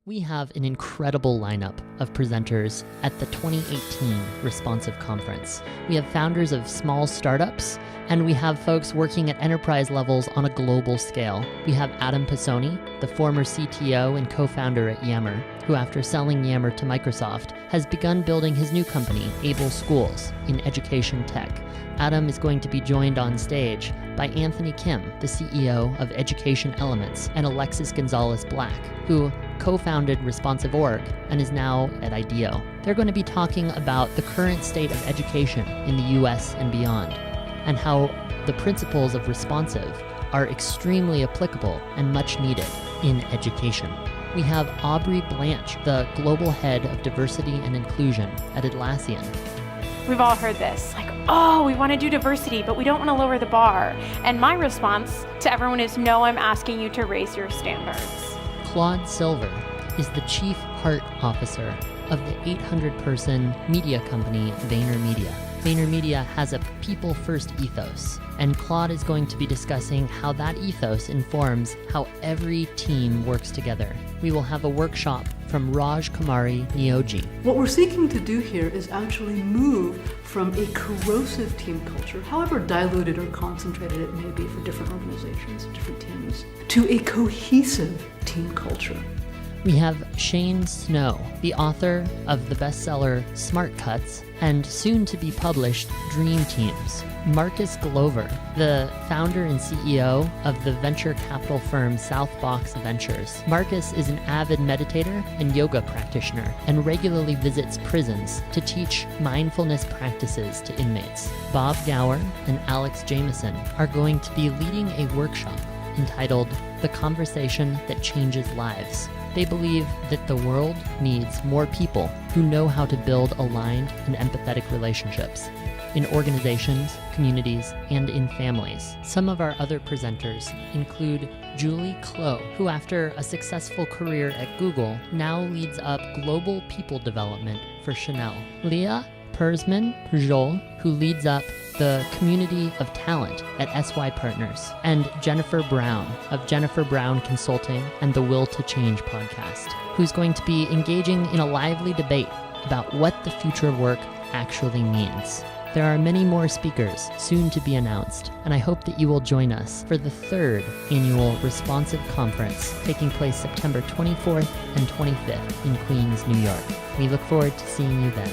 We have an incredible lineup of presenters at the 2018 Responsive Conference. We have founders of small startups, and we have folks working at enterprise levels on a global scale. We have Adam Pisoni, the former CTO and co-founder at Yammer, who after selling Yammer to Microsoft, has begun building his new company, Able Schools, in education tech. Adam is going to be joined on stage by Anthony Kim, the CEO of Education Elements, and Alexis Gonzalez-Black, who co-founded Responsive.org and is now at IDEO. They're going to be talking about the current state of education in the US and beyond, and how the principles of Responsive are extremely applicable and much needed in education. We have Aubrey Blanche, the global head of diversity and inclusion at Atlassian. We've all heard this, like, oh, we want to do diversity, but we don't want to lower the bar. And my response to everyone is, no, I'm asking you to raise your standards. Claude Silver is the chief heart officer of the 800-person media company VaynerMedia. VaynerMedia has a people-first ethos, and Claude is going to be discussing how that ethos informs how every team works together. We will have a workshop from Raj Kumari Nioji. What we're seeking to do here is actually move from a corrosive team culture, however diluted or concentrated it may be for different organizations, different teams, to a cohesive team culture. We have Shane Snow, the author of the bestseller Smart Cuts and soon to be published Dream Teams. Marcus Glover, the founder and CEO of the venture capital firm Southbox Ventures. Marcus is an avid meditator and yoga practitioner and regularly visits prisons to teach mindfulness practices to inmates. Bob Gower and Alex Jameson are going to be leading a workshop entitled The Conversation That Changes Lives. They believe that the world needs more people who know how to build aligned and empathetic relationships in organizations, communities, and in families. Some of our other presenters include Julie Clow, who after a successful career at Google, now leads up global people development for Chanel. Leah Persman-Pujol, who leads up the community of talent at SY Partners, and Jennifer Brown of Jennifer Brown Consulting and the Will to Change podcast, who's going to be engaging in a lively debate about what the future of work actually means. There are many more speakers soon to be announced, and I hope that you will join us for the 3rd annual Responsive Conference taking place September 24th and 25th in Queens, New York. We look forward to seeing you then.